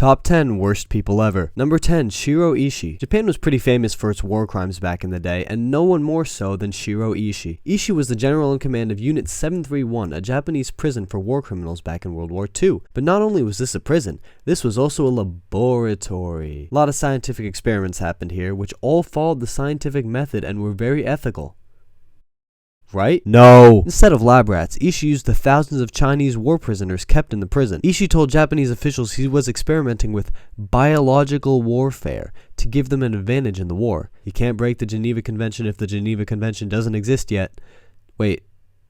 Top 10 Worst People Ever. Number 10, Shiro Ishii. Japan was pretty famous for its war crimes back in the day, and no one more so than Shiro Ishii. Ishii was the general in command of Unit 731, a Japanese prison for war criminals back in World War II. But not only was this a prison, this was also a laboratory. A lot of scientific experiments happened here, which all followed the scientific method and were very ethical. Right? No! Instead of lab rats, Ishii used the thousands of Chinese war prisoners kept in the prison. Ishii told Japanese officials he was experimenting with biological warfare to give them an advantage in the war. You can't break the Geneva Convention if the Geneva Convention doesn't exist yet. Wait.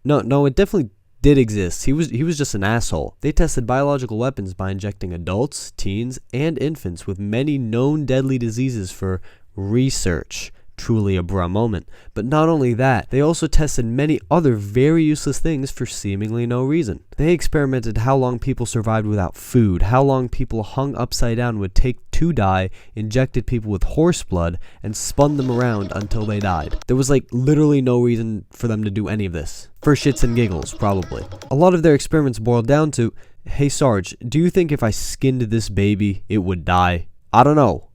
No, it definitely did exist. He was just an asshole. They tested biological weapons by injecting adults, teens, and infants with many known deadly diseases for research. Truly a bruh moment. But not only that, they also tested many other very useless things for seemingly no reason. They experimented how long people survived without food, how long people hung upside down would take to die, injected people with horse blood, and spun them around until they died. There was like literally no reason for them to do any of this. For shits and giggles, probably. A lot of their experiments boiled down to, hey Sarge, do you think if I skinned this baby, it would die? I don't know.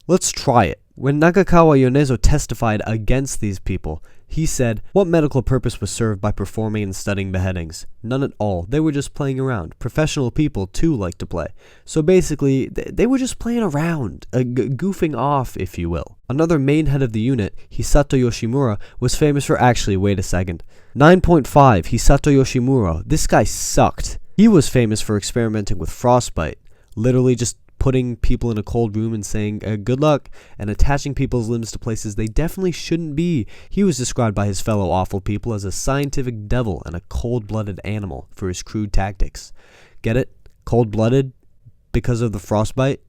Let's try it. When Nakagawa Yonezo testified against these people, he said, what medical purpose was served by performing and studying beheadings? None at all. They were just playing around. Professional people, too, like to play. So basically, they were just playing around, goofing off, if you will. Another main head of the unit, Hisato Yoshimura, was famous for wait a second. 9.5, Hisato Yoshimura. This guy sucked. He was famous for experimenting with frostbite. Literally just putting people in a cold room and saying good luck and attaching people's limbs to places they definitely shouldn't be. He was described by his fellow awful people as a scientific devil and a cold-blooded animal for his crude tactics. Get it? Cold-blooded? Because of the frostbite?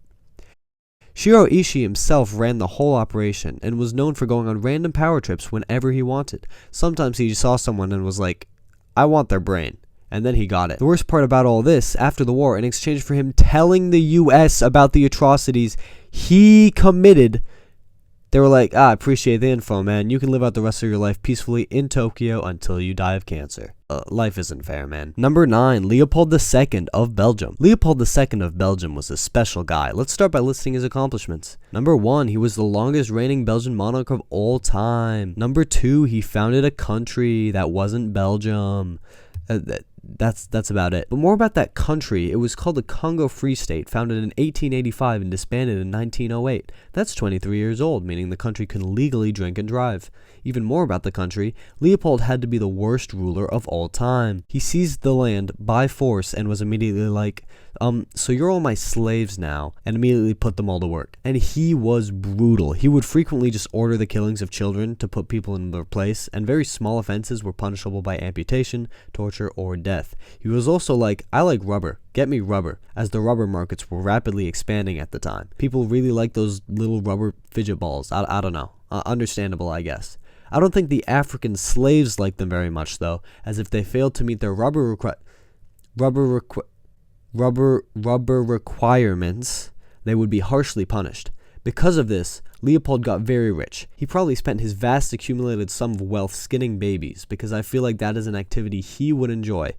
Shiro Ishii himself ran the whole operation and was known for going on random power trips whenever he wanted. Sometimes he saw someone and was like, I want their brain. And then he got it. The worst part about all this, after the war, in exchange for him telling the US about the atrocities he committed, they were like, I appreciate the info, man. You can live out the rest of your life peacefully in Tokyo until you die of cancer. Life isn't fair, man. Number 9, Leopold II of Belgium. Leopold II of Belgium was a special guy. Let's start by listing his accomplishments. Number 1, he was the longest reigning Belgian monarch of all time. Number 2, he founded a country that wasn't Belgium. That's about it. But more about that country. It was called the Congo Free State, founded in 1885 and disbanded in 1908. That's 23 years old, meaning the country can legally drink and drive. Even more about the country, Leopold had to be the worst ruler of all time. He seized the land by force and was immediately like, so you're all my slaves now, and immediately put them all to work. And he was brutal. He would frequently just order the killings of children to put people in their place, and very small offenses were punishable by amputation, torture, or death. He was also like, I like rubber. Get me rubber, as the rubber markets were rapidly expanding at the time. People really like those little rubber fidget balls. I don't know. Understandable, I guess. I don't think the African slaves liked them very much, though, as if they failed to meet their rubber requirements, they would be harshly punished. Because of this, Leopold got very rich. He probably spent his vast accumulated sum of wealth skinning babies, because I feel like that is an activity he would enjoy.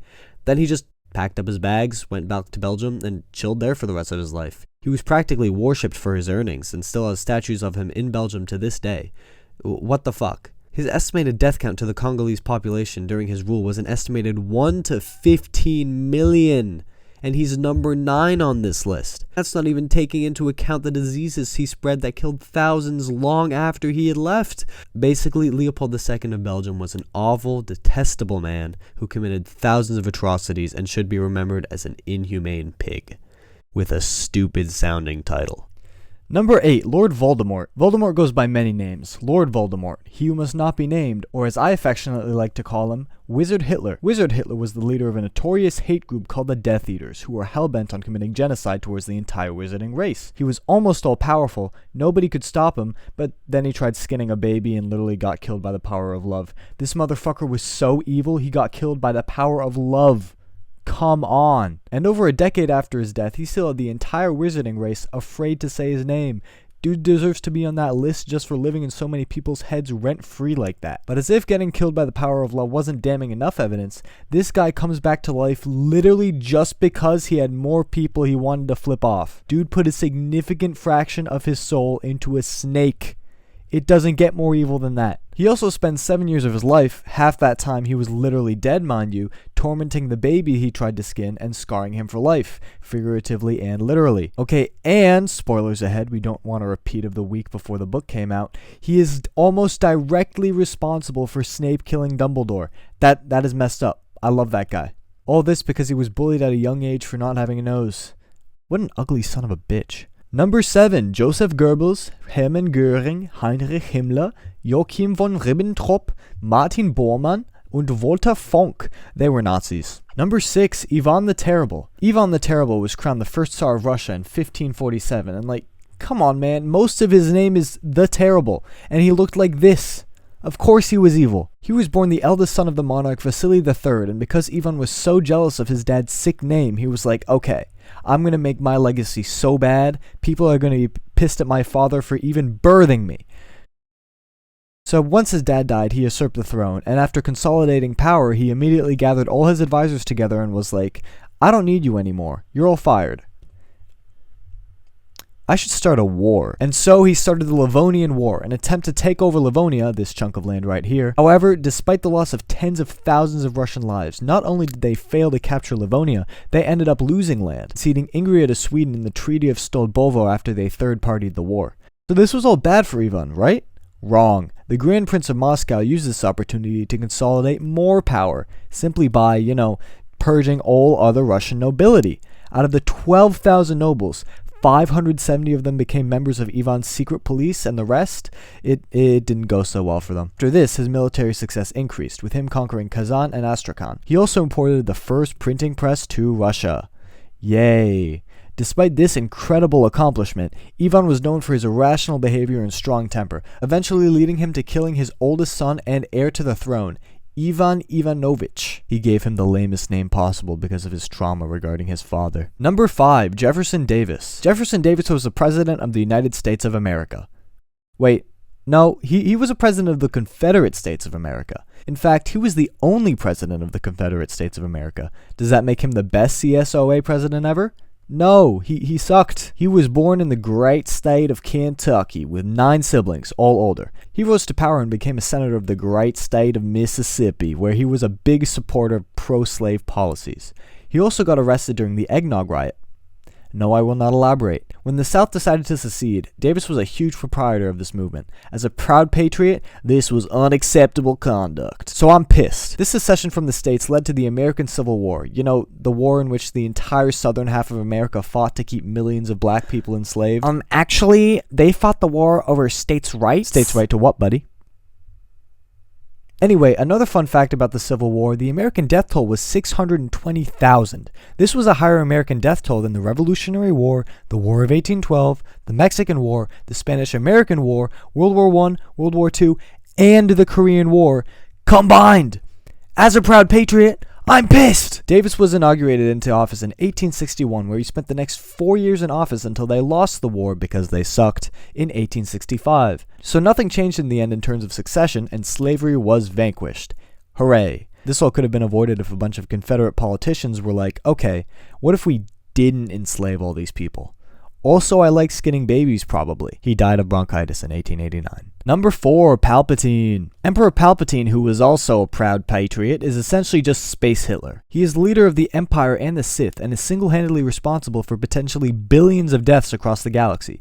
Then he just packed up his bags, went back to Belgium, and chilled there for the rest of his life. He was practically worshipped for his earnings, and still has statues of him in Belgium to this day. What the fuck? His estimated death count to the Congolese population during his rule was an estimated 1 to 15 million. And he's number 9 on this list. That's not even taking into account the diseases he spread that killed thousands long after he had left. Basically, Leopold II of Belgium was an awful, detestable man who committed thousands of atrocities and should be remembered as an inhumane pig. With a stupid-sounding title. Number 8, Lord Voldemort. Voldemort goes by many names. Lord Voldemort, he who must not be named, or as I affectionately like to call him, Wizard Hitler. Wizard Hitler was the leader of a notorious hate group called the Death Eaters, who were hellbent on committing genocide towards the entire wizarding race. He was almost all-powerful, nobody could stop him, but then he tried skinning a baby and literally got killed by the power of love. This motherfucker was so evil, he got killed by the power of love. Come on. And over a decade after his death, he still had the entire wizarding race afraid to say his name. Dude deserves to be on that list just for living in so many people's heads rent-free like that. But as if getting killed by the power of love wasn't damning enough evidence, this guy comes back to life literally just because he had more people he wanted to flip off. Dude put a significant fraction of his soul into a snake. It doesn't get more evil than that. He also spends 7 years of his life, half that time he was literally dead mind you, tormenting the baby he tried to skin and scarring him for life, figuratively and literally. Okay, and, spoilers ahead, we don't want a repeat of the week before the book came out, he is almost directly responsible for Snape killing Dumbledore. That is messed up. I love that guy. All this because he was bullied at a young age for not having a nose. What an ugly son of a bitch. Number 7, Joseph Goebbels, Hermann Göring, Heinrich Himmler, Joachim von Ribbentrop, Martin Bormann, und Walter Funk. They were Nazis. Number 6, Ivan the Terrible. Ivan the Terrible was crowned the first Tsar of Russia in 1547, and come on man, most of his name is the Terrible, and he looked like this. Of course he was evil. He was born the eldest son of the monarch Vasily III, and because Ivan was so jealous of his dad's sick name, he was like, okay, I'm going to make my legacy so bad, people are going to be pissed at my father for even birthing me. So once his dad died, he usurped the throne, and after consolidating power, he immediately gathered all his advisors together and was like, I don't need you anymore. You're all fired. I should start a war. And so he started the Livonian War, an attempt to take over Livonia, this chunk of land right here. However, despite the loss of tens of thousands of Russian lives, not only did they fail to capture Livonia, they ended up losing land, ceding Ingria to Sweden in the Treaty of Stolbovo after they third-partied the war. So this was all bad for Ivan, right? Wrong. The Grand Prince of Moscow used this opportunity to consolidate more power, simply by, purging all other Russian nobility. Out of the 12,000 nobles, 570 of them became members of Ivan's secret police, and the rest, it didn't go so well for them. After this, his military success increased, with him conquering Kazan and Astrakhan. He also imported the first printing press to Russia. Yay! Despite this incredible accomplishment, Ivan was known for his irrational behavior and strong temper, eventually leading him to killing his oldest son and heir to the throne, Ivan Ivanovich. He gave him the lamest name possible because of his trauma regarding his father. Number 5, Jefferson Davis. Jefferson Davis was the President of the United States of America. Wait, no, he was a President of the Confederate States of America. In fact, he was the only President of the Confederate States of America. Does that make him the best CSOA President ever? No, he sucked. He was born in the great state of Kentucky with 9 siblings, all older. He rose to power and became a senator of the great state of Mississippi, where he was a big supporter of pro-slave policies. He also got arrested during the Eggnog Riot. No, I will not elaborate. When the South decided to secede, Davis was a huge proprietor of this movement. As a proud patriot, this was unacceptable conduct. So I'm pissed. This secession from the States led to the American Civil War. The war in which the entire southern half of America fought to keep millions of black people enslaved. Actually, they fought the war over states' rights. States' right to what, buddy? Anyway, another fun fact about the Civil War, the American death toll was 620,000. This was a higher American death toll than the Revolutionary War, the War of 1812, the Mexican War, the Spanish-American War, World War I, World War II, and the Korean War combined. As a proud patriot, I'm pissed! Davis was inaugurated into office in 1861, where he spent the next 4 years in office until they lost the war because they sucked in 1865. So nothing changed in the end in terms of succession, and slavery was vanquished. Hooray. This all could have been avoided if a bunch of Confederate politicians were like, okay, what if we didn't enslave all these people? Also, I like skinning babies, probably. He died of bronchitis in 1889. Number 4, Palpatine. Emperor Palpatine, who was also a proud patriot, is essentially just Space Hitler. He is leader of the Empire and the Sith, and is single-handedly responsible for potentially billions of deaths across the galaxy.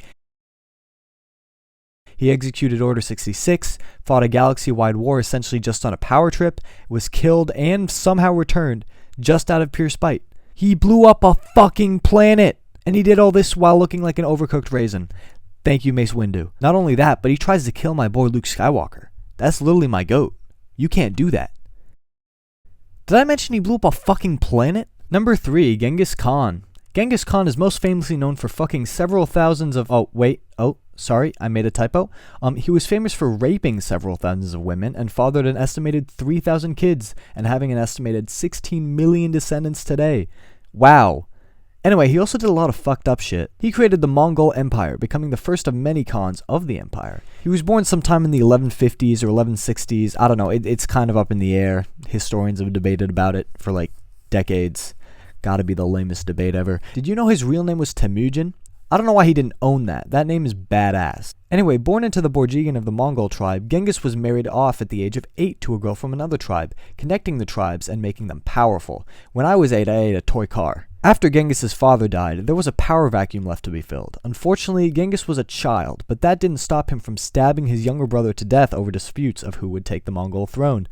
He executed Order 66, fought a galaxy-wide war essentially just on a power trip, was killed, and somehow returned, just out of pure spite. He blew up a fucking planet! And he did all this while looking like an overcooked raisin. Thank you, Mace Windu. Not only that, but he tries to kill my boy Luke Skywalker. That's literally my goat. You can't do that. Did I mention he blew up a fucking planet? Number 3, Genghis Khan. Genghis Khan is most famously known for fucking several thousands of... sorry, I made a typo. He was famous for raping several thousands of women and fathered an estimated 3,000 kids and having an estimated 16 million descendants today. Wow. Anyway, he also did a lot of fucked up shit. He created the Mongol Empire, becoming the first of many Khans of the empire. He was born sometime in the 1150s or 1160s. I don't know, it's kind of up in the air. Historians have debated about it for like decades. Gotta be the lamest debate ever. Did you know his real name was Temujin? I don't know why he didn't own that. That name is badass. Anyway, born into the Borgigan of the Mongol tribe, Genghis was married off at the age of 8 to a girl from another tribe, connecting the tribes and making them powerful. When I was 8, I ate a toy car. After Genghis' father died, there was a power vacuum left to be filled. Unfortunately, Genghis was a child, but that didn't stop him from stabbing his younger brother to death over disputes of who would take the Mongol throne.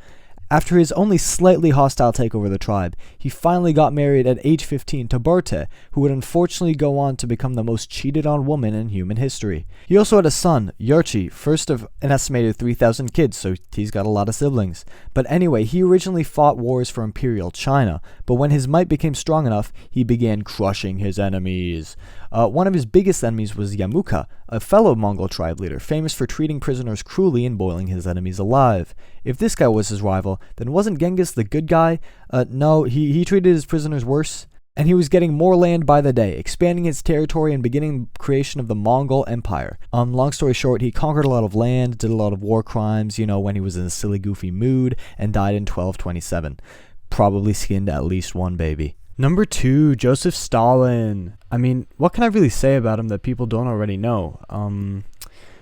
After his only slightly hostile takeover of the tribe, he finally got married at age 15 to Berthe, who would unfortunately go on to become the most cheated on woman in human history. He also had a son, Yerchi, first of an estimated 3,000 kids, so he's got a lot of siblings. But anyway, he originally fought wars for Imperial China, but when his might became strong enough, he began crushing his enemies. One of his biggest enemies was Yamuka, a fellow Mongol tribe leader, famous for treating prisoners cruelly and boiling his enemies alive. If this guy was his rival, then wasn't Genghis the good guy? No, he treated his prisoners worse. And he was getting more land by the day, expanding his territory and beginning the creation of the Mongol Empire. Long story short, he conquered a lot of land, did a lot of war crimes, when he was in a silly goofy mood, and died in 1227. Probably skinned at least one baby. Number 2, Joseph Stalin. I mean, what can I really say about him that people don't already know?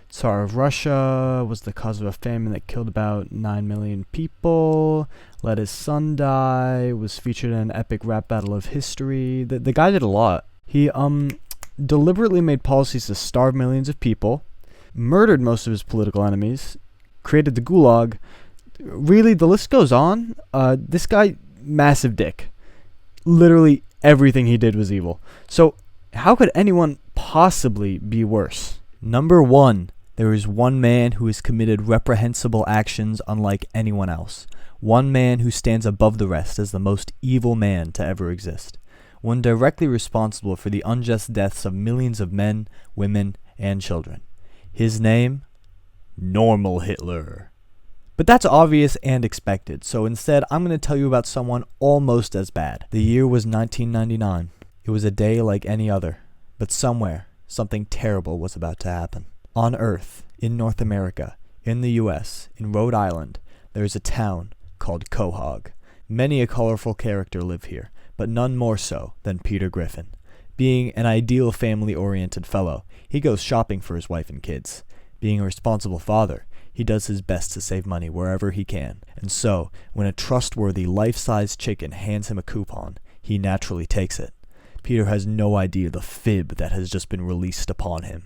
Tsar of Russia, was the cause of a famine that killed about 9 million people, let his son die, was featured in an epic rap battle of history. The guy did a lot. He deliberately made policies to starve millions of people, murdered most of his political enemies, created the Gulag. Really, the list goes on. This guy, massive dick. Literally everything he did was evil. So how could anyone possibly be worse? Number 1, there is one man who has committed reprehensible actions unlike anyone else. One man who stands above the rest as the most evil man to ever exist. One directly responsible for the unjust deaths of millions of men, women, and children. His name? Normal Hitler. But that's obvious and expected, so instead I'm going to tell you about someone almost as bad. The year was 1999. It was a day like any other, but somewhere, something terrible was about to happen. On Earth, in North America, in the US, in Rhode Island, there is a town called Quahog. Many a colorful character live here, but none more so than Peter Griffin. Being an ideal family-oriented fellow, he goes shopping for his wife and kids. Being a responsible father, he does his best to save money wherever he can, and so, when a trustworthy life-size chicken hands him a coupon, he naturally takes it. Peter has no idea the fib that has just been released upon him.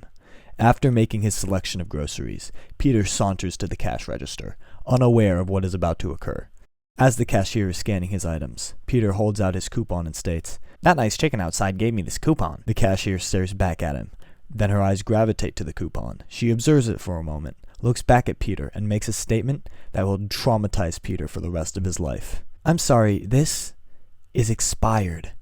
After making his selection of groceries, Peter saunters to the cash register, unaware of what is about to occur. As the cashier is scanning his items, Peter holds out his coupon and states, "That nice chicken outside gave me this coupon." The cashier stares back at him. Then her eyes gravitate to the coupon. She observes it for a moment, looks back at Peter, and makes a statement that will traumatize Peter for the rest of his life. "I'm sorry, this is expired."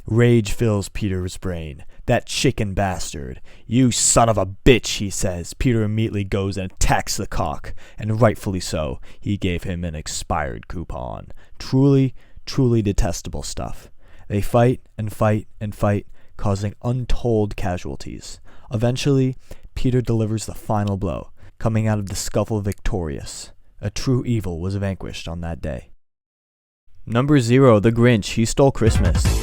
Rage fills Peter's brain. "That chicken bastard. You son of a bitch," he says. Peter immediately goes and attacks the cock, and rightfully so. He gave him an expired coupon. Truly, truly detestable stuff. They fight and fight and fight, causing untold casualties. Eventually, Peter delivers the final blow, coming out of the scuffle victorious. A true evil was vanquished on that day. Number 0, the Grinch. He stole Christmas.